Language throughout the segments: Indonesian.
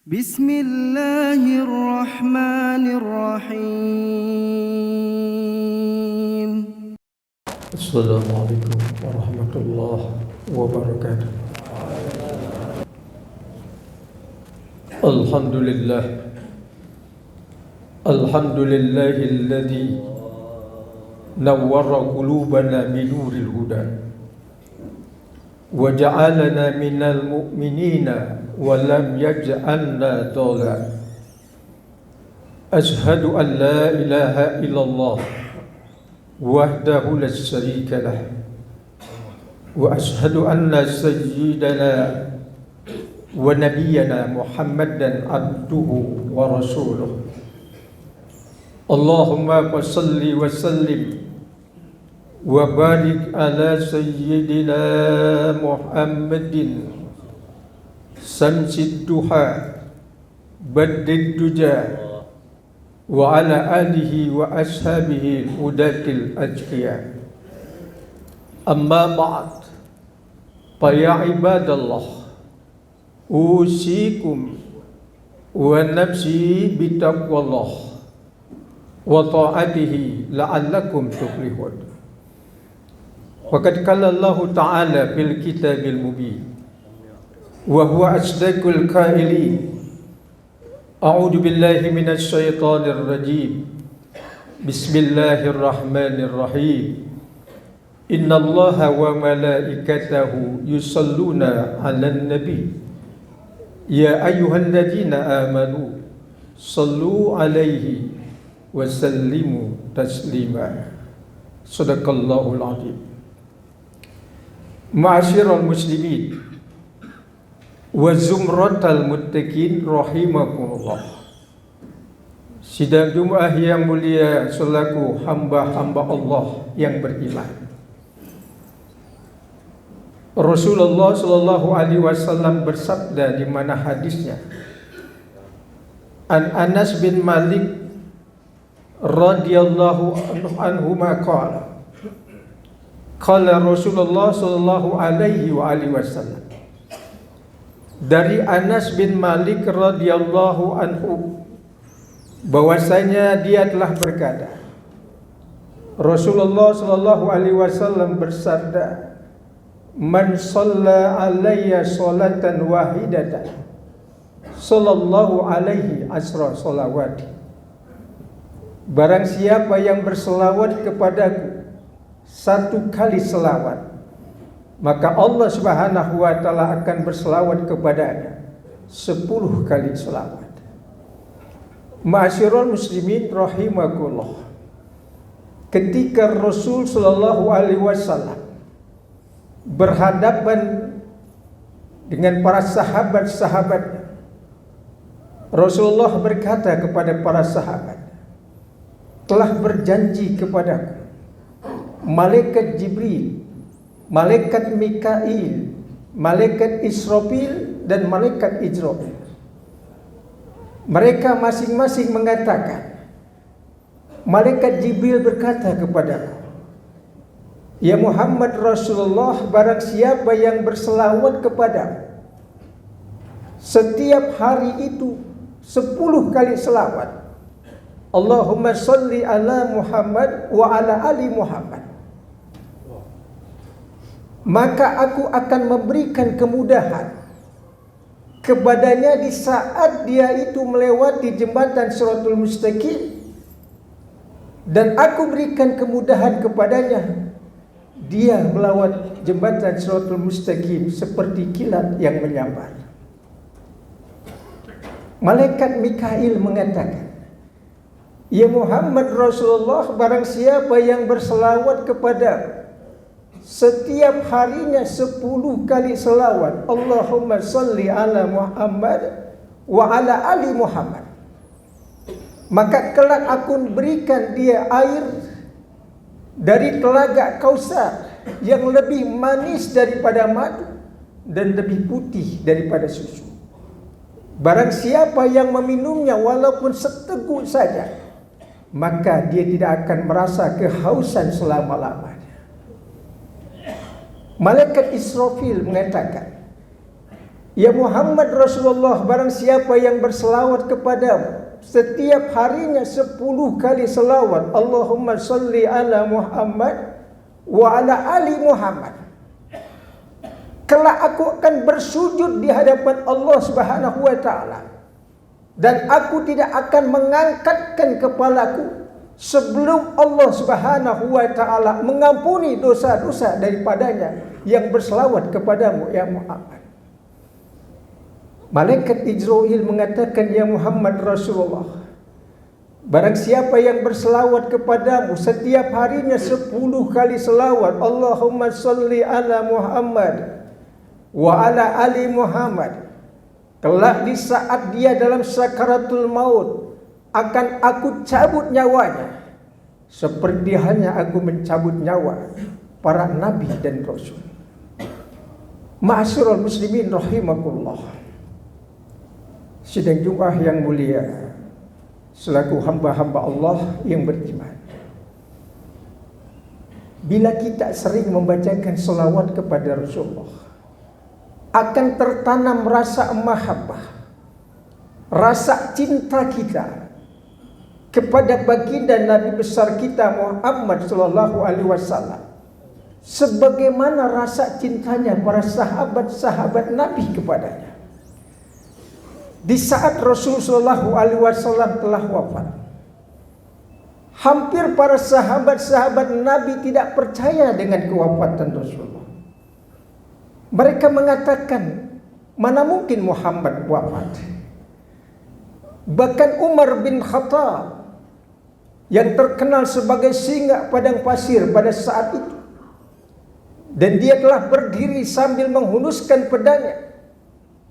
Bismillahirrahmanirrahim. Assalamualaikum warahmatullahi wabarakatuh. Alhamdulillah. Alhamdulillahilladzi nawwara qulubana binuril huda wa ja'alana minal mu'minina wa lam yaj'alna dhala. Ashhadu an la ilaha illallah wahdahu la syarika lah wa ashhadu anna sayyidana wa nabiyyana Muhammadan abduhu wa rasuluh. Allahumma salli wa sallim wa barik ala sayyidina Muhammadin samsid duha baddid duja wa ala alihi wa ashabihi hudatil ajqiya. Amma ba'd, fa ya ibadallah, usikum wa nafsi bitaqwallah wa ta'atihi la'allakum tuflihun. Faqad qala Allah ta'ala fil kitabil mubin wa huwa asdaqul qailin. A'udzu billahi minasy syaithanir rajim. Bismillahirrahmanirrahim. Innallaha wa malaikatahu yusalluna 'alan nabi. Ya ayyuhalladzina amanu sallu 'alaihi wa sallimu taslima. Shadaqallahul 'azim. Ma'asyiral muslimin wa zumratal muttaqin rahimakumullah. Sidang Jumat yang mulia selaku hamba-hamba Allah yang beriman. Rasulullah sallallahu alaihi wasallam bersabda di mana hadisnya, An Anas bin Malik radhiyallahu anhu maqala qala Rasulullah sallallahu alaihi wasallam. Dari Anas bin Malik radhiyallahu anhu bahwasanya dia telah berkata, Rasulullah sallallahu alaihi wasallam bersabda, Man shalla alayya sholatan wahidatan sallallahu alaihi asra sholawati. Barang siapa yang berselawat kepadaku satu kali selawat, maka Allah subhanahu wa ta'ala akan berselawat kepadanya 10 kali selawat. Ma'asyiral muslimin rahimakumullah. Ketika Rasul sallallahu alaihi wasallam berhadapan dengan para sahabat-sahabatnya, Rasulullah berkata kepada para sahabat, telah berjanji kepadaku malaikat Jibril, malaikat Mikail, malaikat Israfil dan malaikat Ijrafil. Mereka masing-masing mengatakan, malaikat Jibril berkata kepadaku, Ya Muhammad Rasulullah, barang siapa yang berselawat kepadamu setiap hari itu 10 kali selawat, Allahumma salli ala Muhammad wa ala ali Muhammad, maka aku akan memberikan kemudahan kepadanya di saat dia itu melewati jembatan Shiratul Mustaqim, dan aku berikan kemudahan kepadanya dia melewati jembatan Shiratul Mustaqim seperti kilat yang menyambar. Malaikat Mikail mengatakan, Ya Muhammad Rasulullah, barang siapa yang berselawat kepada setiap harinya 10 kali selawat, Allahumma salli ala Muhammad wa ala ali Muhammad, maka kelak aku berikan dia air dari telaga Kausar yang lebih manis daripada madu dan lebih putih daripada susu. Barang siapa yang meminumnya walaupun seteguk saja, maka dia tidak akan merasa kehausan selama-lamanya. Malaikat Israfil mengatakan, Ya Muhammad Rasulullah, barang siapa yang berselawat kepadamu setiap harinya 10 kali selawat, Allahumma salli ala Muhammad wa ala ali Muhammad, kelak aku akan bersujud di hadapan Allah Subhanahu wa taala, dan aku tidak akan mengangkatkan kepalaku sebelum Allah Subhanahu wa taala mengampuni dosa-dosa daripadanya yang berselawat kepadamu ya Muhammad. Malaikat Jibril mengatakan, ya Muhammad Rasulullah, barang siapa yang berselawat kepadamu setiap harinya 10 kali selawat, Allahumma salli ala Muhammad wa ala ali Muhammad, kelak di saat dia dalam sakaratul maut akan aku cabut nyawanya seperti halnya aku mencabut nyawa para nabi dan rasul. Ma'asyiral muslimin rahimakumullah. Sidang Jumat yang mulia, selaku hamba-hamba Allah yang beriman, bila kita sering membacakan selawat kepada Rasulullah, akan tertanam rasa mahabbah, rasa cinta kita kepada baginda Nabi besar kita Muhammad sallallahu alaihi wasallam, sebagaimana rasa cintanya para sahabat-sahabat Nabi kepadanya. Di saat Rasulullah SAW telah wafat, hampir para sahabat-sahabat Nabi tidak percaya dengan kewafatan Rasulullah. Mereka mengatakan, mana mungkin Muhammad wafat. Bahkan Umar bin Khattab yang terkenal sebagai singa padang pasir pada saat itu, dan dia telah berdiri sambil menghunuskan pedangnya,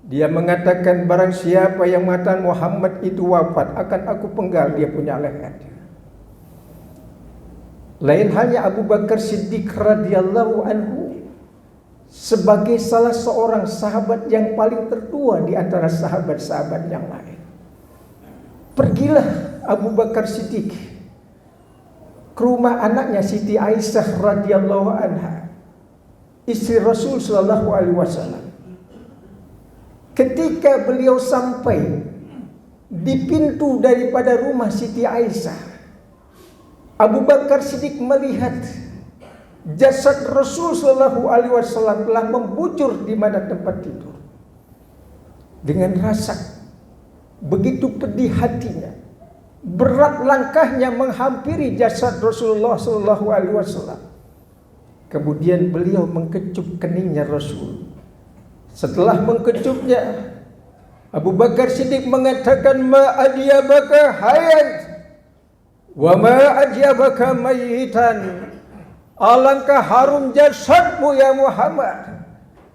dia mengatakan, barang siapa yang mengatakan Muhammad itu wafat, akan aku penggal dia punya leher. Lain halnya Abu Bakar Siddiq radhiyallahu anhu, sebagai salah seorang sahabat yang paling tertua di antara sahabat-sahabat yang lain. Pergilah Abu Bakar Siddiq ke rumah anaknya Siti Aisyah radhiyallahu anha, istri Rasul sallallahu alaihi wasallam. Ketika beliau sampai di pintu daripada rumah Siti Aisyah, Abu Bakar Siddiq melihat jasad Rasul sallallahu alaihi wasallam telah membujur di mana tempat tidur. Dengan rasa begitu pedih hatinya, berat langkahnya menghampiri jasad Rasulullah sallallahu alaihi wasallam. Kemudian beliau mengkecup keningnya Rasul. Setelah mengkecupnya, Abu Bakar Siddiq mengatakan, ma adyabaka hayyan wa ma adyabaka mayitan. Alangkah harum jasadmu ya Muhammad,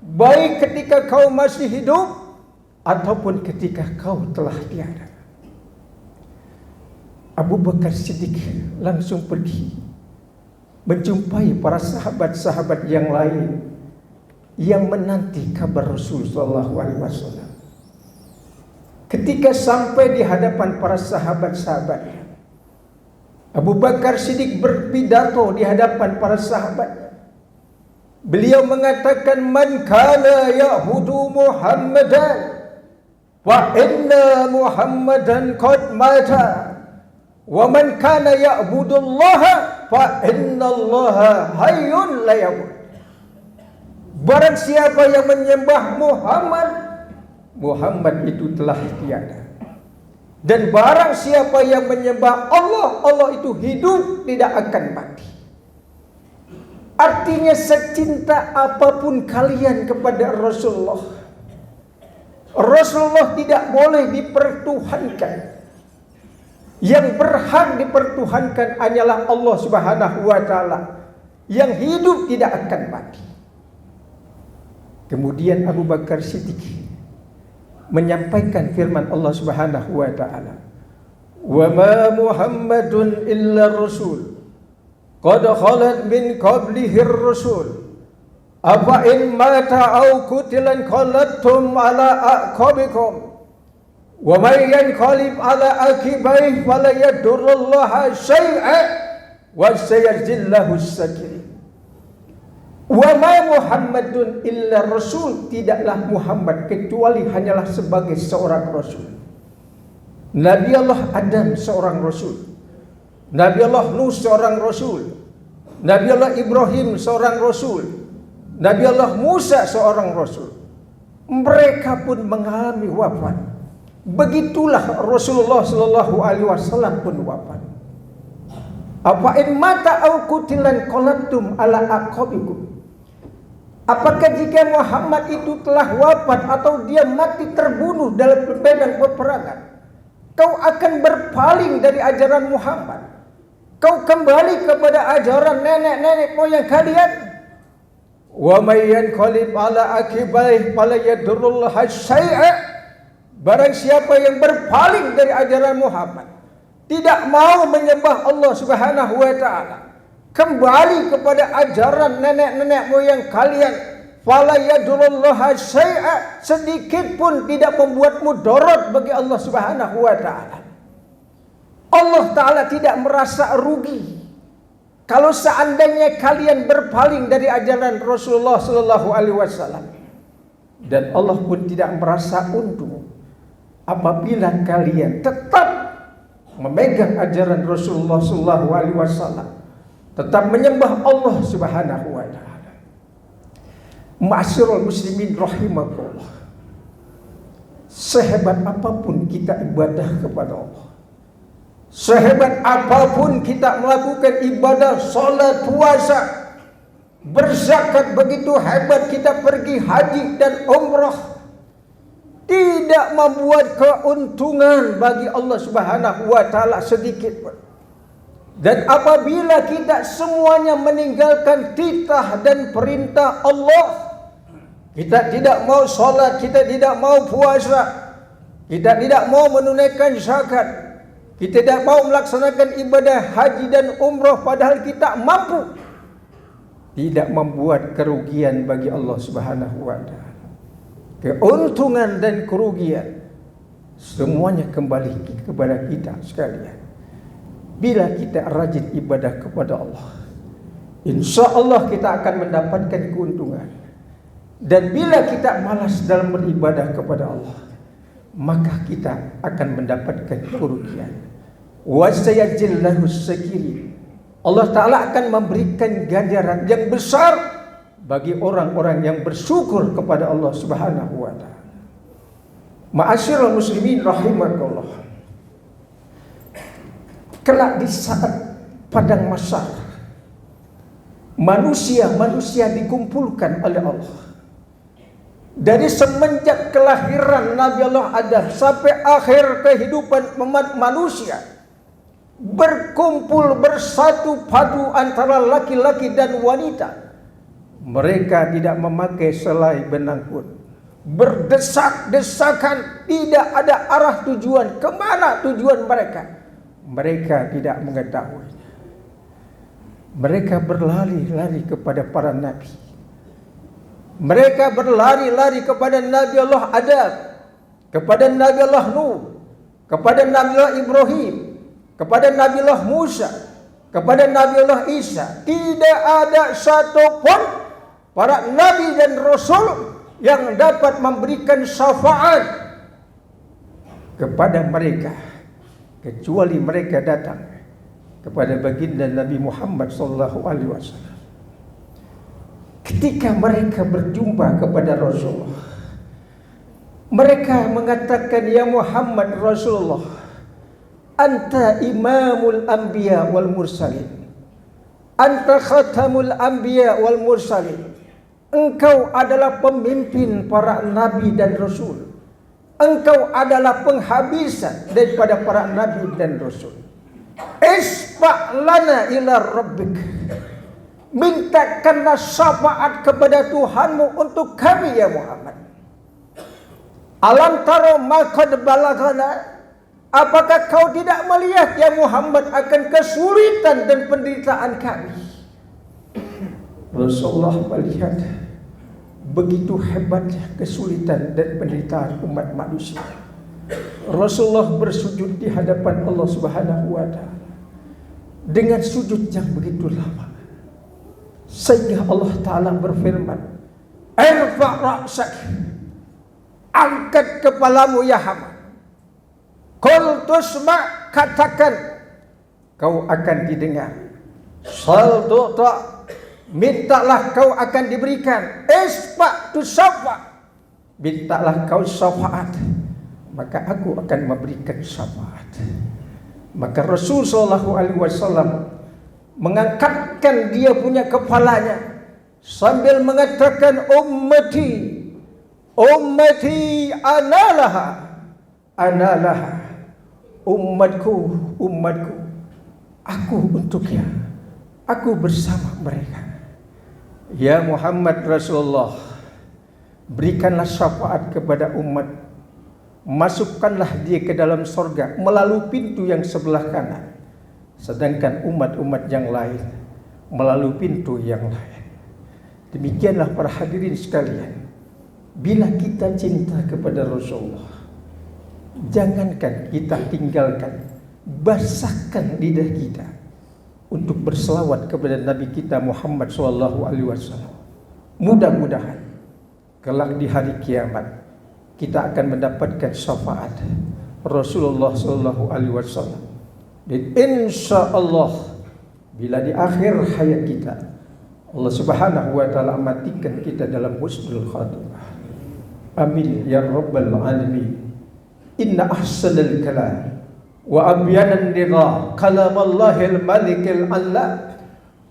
baik ketika kau masih hidup ataupun ketika kau telah tiada. Abu Bakar Siddiq langsung pergi menjumpai para sahabat-sahabat yang lain yang menanti kabar Rasul sallallahu alaihi wasallam. Ketika sampai di hadapan para sahabat-sahabatnya, Abu Bakar Siddiq berpidato di hadapan para sahabatnya. Beliau mengatakan, man kana ya'budu Muhammadan wa inna Muhammadan qad mata, wa man kana ya'budu Allah fa inna Allah hayyun la yamut. Barang siapa yang menyembah Muhammad, Muhammad itu telah tiada. Dan barang siapa yang menyembah Allah, Allah itu hidup, tidak akan mati. Artinya secinta apapun kalian kepada Rasulullah, Rasulullah tidak boleh dipertuhankan. Yang berhak dipertuhankan hanyalah Allah Subhanahu wa taala, yang hidup tidak akan mati. Kemudian Abu Bakar Siddiq menyampaikan firman Allah Subhanahu wa taala, "Wa ma Muhammadun illa rasul qad khalat min qablihi ar-rusul afa in mata aw qutilan qalabtum ala aqabikum wa may yanqalib ala aqibaihi fala yadurrullaha syai'an wa sayajzillahu as-sakirin." Wa ma Muhammadun illa rasul, tidaklah Muhammad kecuali hanyalah sebagai seorang rasul. Nabi Allah Adam seorang rasul, Nabi Allah Nuh seorang rasul, Nabi Allah Ibrahim seorang rasul, Nabi Allah Musa seorang rasul. Mereka pun mengalami wafat. Begitulah Rasulullah sallallahu alaihi wasallam pun wafat. Apa in mata au qutilan qalabtum ala aqabikum. Apakah jika Muhammad itu telah wafat atau dia mati terbunuh dalam medan peperangan, kau akan berpaling dari ajaran Muhammad? Kau kembali kepada ajaran nenek-nenek moyang kalian? Wa may yanqalib ala aqibaih fala yadurrullaha syai'a. Barang siapa yang berpaling dari ajaran Muhammad, tidak mau menyembah Allah Subhanahu wa taala, kembali kepada ajaran nenek-nenek moyang kalian, fala yadurrullaha syai'a, sedikit pun tidak membuat mudarat bagi Allah Subhanahu wa taala. Allah taala tidak merasa rugi kalau seandainya kalian berpaling dari ajaran Rasulullah sallallahu alaihi wasallam, dan Allah pun tidak merasa untung apabila kalian tetap memegang ajaran Rasulullah sallallahu alaihi wasallam, tetap menyembah Allah Subhanahu wa taala. Ma'asyiral muslimin rahimakumullah. Sehebat apapun kita ibadah kepada Allah, sehebat apapun kita melakukan ibadah, salat, puasa, berzakat, begitu hebat kita pergi haji dan umrah, tidak membuat keuntungan bagi Allah Subhanahu wa taala sedikit pun. Dan apabila kita semuanya meninggalkan titah dan perintah Allah, kita tidak mau salat, kita tidak mau puasa, kita tidak mau menunaikan zakat, kita tidak mau melaksanakan ibadah haji dan umrah padahal kita mampu, tidak membuat kerugian bagi Allah Subhanahu wa taala. Keuntungan dan kerugian semuanya kembali kepada kita sekalian. Bila kita rajin ibadah kepada Allah, insya Allah kita akan mendapatkan keuntungan. Dan bila kita malas dalam beribadah kepada Allah, maka kita akan mendapatkan kerugian. Wa sayajillahu syakirin. Allah Ta'ala akan memberikan ganjaran yang besar bagi orang-orang yang bersyukur kepada Allah Subhanahu wa taala. Ma'asyiral muslimin rahimakumullah. Kelak di saat padang mahsyar, manusia dikumpulkan oleh Allah. Dari semenjak kelahiran Nabi Allah Adam sampai akhir kehidupan umat manusia, berkumpul bersatu padu antara laki-laki dan wanita. Mereka tidak memakai selai benang pun, berdesak-desakan, tidak ada arah tujuan, kemana tujuan mereka. Mereka tidak mengetahui. Mereka berlari-lari kepada para nabi. Mereka berlari-lari kepada Nabi Allah Adam, kepada Nabi Allah Nuh, kepada Nabi Allah Ibrahim, kepada Nabi Allah Musa, kepada Nabi Allah Isa. Tidak ada satupun para nabi dan rasul yang dapat memberikan syafaat kepada mereka, kecuali mereka datang kepada baginda Nabi Muhammad sallallahu alaihi wasallam. Ketika mereka berjumpa kepada Rasulullah, mereka mengatakan, ya Muhammad Rasulullah, anta imamul anbiya wal mursalin, anta khatamul anbiya wal mursalin. Engkau adalah pemimpin para nabi dan rasul. Engkau adalah penghabisan daripada para nabi dan rasul. Isfa' lana ila rabbik. Mintakanlah syafaat kepada Tuhanmu untuk kami ya Muhammad. Alam tara ma qad balagana. Apakah kau tidak melihat ya Muhammad akan kesulitan dan penderitaan kami? Rasulullah melihat begitu hebatnya kesulitan dan penderitaan umat manusia. Rasulullah bersujud di hadapan Allah Subhanahu wa taala dengan sujud yang begitu lama, Sehingga Allah Ta'ala berfirman, irfa' ra'sak, angkat kepalamu ya Muhammad. Qul tusma', katakan kau akan didengar. Sal tu'ta, mintalah kau akan diberikan. Isfa' tusaffa', mintalah kau syafaat, maka aku akan memberikan syafaat. Maka Rasul sallallahu alaihi wasallam mengangkatkan dia punya kepalanya sambil mengatakan, ummati, ummati analaha, analaha, umatku, umatku, aku untuknya, aku bersama mereka. Ya Muhammad Rasulullah, berikanlah syafaat kepada umat, masukkanlah dia ke dalam surga melalui pintu yang sebelah kanan, sedangkan umat-umat yang lain melalui pintu yang lain. Demikianlah para hadirin sekalian, bila kita cinta kepada Rasulullah, jangankan kita tinggalkan, basahkan lidah kita untuk berselawat kepada Nabi kita Muhammad SAW. Mudah-mudahan kelak di hari kiamat kita akan mendapatkan syafaat Rasulullah SAW. Dan insya Allah bila di akhir hayat kita Allah Subhanahu wa ta'ala matikan kita dalam husnul khatimah. Amin ya rabbal alamin. Inna ahsanal kalam wa abyanan nidha kalam Allahil malikil alla.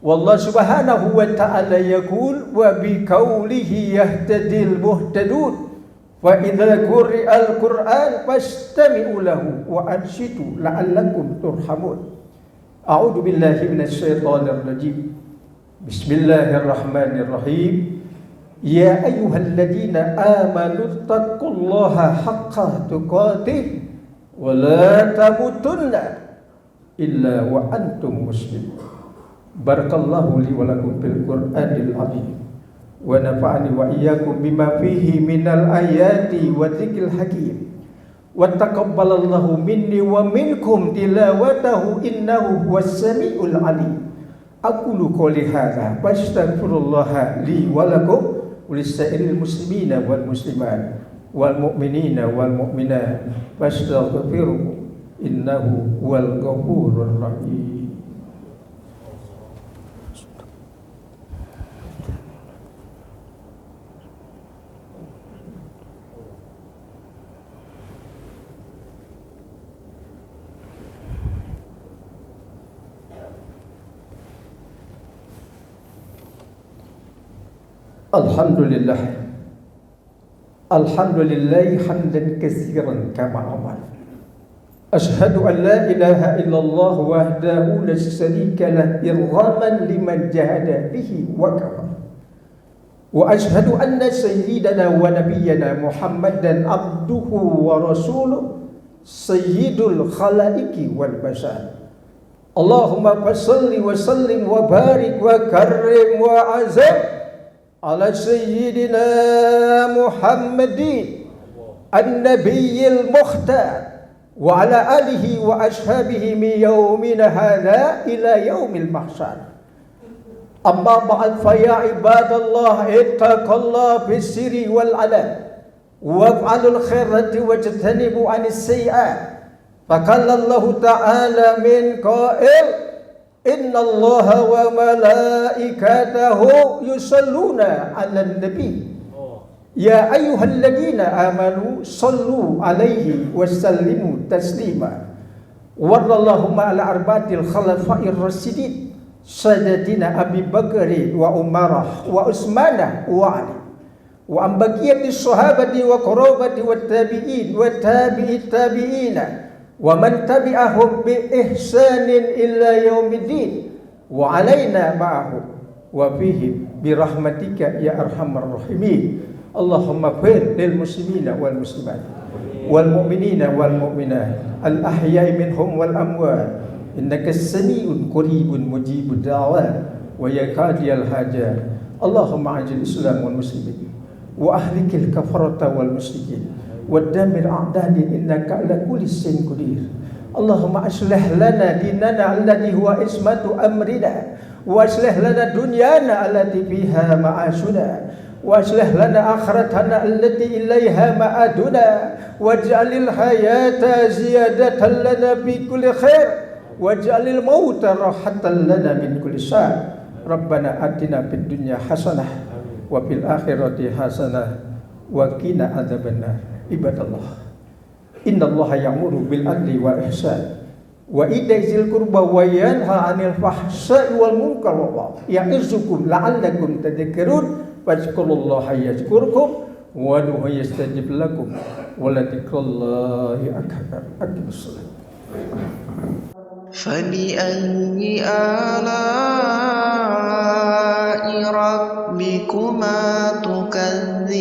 Wallah Subhanahu wa ta'ala yaqul wa bi qawlihi yahtadil muhtadun. Wa idza quri'al Qur'an fastami'u lahu wa ansitu la'allakum turhamun. A'udzu billahi minasy syaithanir rajim. Bismillahirrahmanirrahim. Ya ayyuhalladzina amanu taqullaha haqqa tuqatih wa la tamutunna illa wa antum muslimun. Barakallahu li wa lakum bil Qur'anil azim. Wa nafa'ani wa iyyakum bima fihi minal ayati wa dzikril hakim. Wa taqabbalallahu minni wa minkum tilawatahu innahu huwas samiul alim. Aqulu qouli hadza wa astaghfirullah li wa lakum wa lisa'iril muslimina wal muslimat wal mu'minina wal mu'minat fastaghfiruhu innahu huwal ghafurur rahim. Alhamdulillah, alhamdulillah hamdan katsiran kama amar. Ashhadu an la ilaha illallah wahdahu la syarika lah irghaman liman jahada bihi wa kafar. Wa ashhadu anna sayyidana wa nabiyyana Muhammadan abduhu wa rasuluh sayyidul khalaiqi wal bashar. Allahumma salli wa sallim wa barik wa karrim wa azam ala sayyidina Muhammadin an-nabiyil mukhtar wa ala alihi wa ashabihi min yaumina hadha ila yaumil mahsyar. Amma ba'd fa ya ibadallah ittaqullah bis sirri wal alan waf'alul khairati wajtanibu anis sayyi'at. Faqala Allah ta'ala min qa'il inna allaha wa malaikatahu yusalluna 'alan nabi ya ayyuhalladzina amanu sallu 'alaihi wa sallimu taslima. Warallahu ma'al arba'atil khulafa'ir rasyidin sayyidina Abi Bakr wa Umar wa Utsman wa Ali wa ambaqiyatis sahabati wa qurabati wat tabi'in wa tabi'it tabi'ina wa man tabi'ahum bi ihsanin illa yaumiddin wa alaina ma'ahum wa fihim bi rahmatika ya arhamar rahimin. Allahumma fir lil muslimina wal muslimat wal mu'minina wal mu'minat al ahya'i minhum wal amwat innaka sami'un qaribun mujibud da'wat wa ya qadiyal hajat. Allahumma ajil islam wal muslimin wa ahlikil kafarata wal musyrikin wa damir a'dani innaka ala kulli shay'in qadir. Allahumma aslih lana dinana alladhi huwa ismatu amrina wa aslih lana dunyana allati fiha ma'ashuna wa aslih lana akhiratana allati ilaiha ma'aduna waj'alil hayata ziyadatan lana fi kulli khair waj'alil mauta rahatan lana min kulli syarr. Rabbana atina fid dunya hasanah wa fil akhirati hasanah wa qina adzabannar. Ibadallah, innallaha ya'muru bil adli wal ihsan wa ita'i qurba wa yanha 'anil fahsya'i wal munkar ya'izukum la'allakum tadhakkarun fadhkurullaha yazkurkum wa ud'uhu yastajib lakum wa la dzikrullahi akbar. Aqimus shalah. فبأي آلاء ربكما تكذبان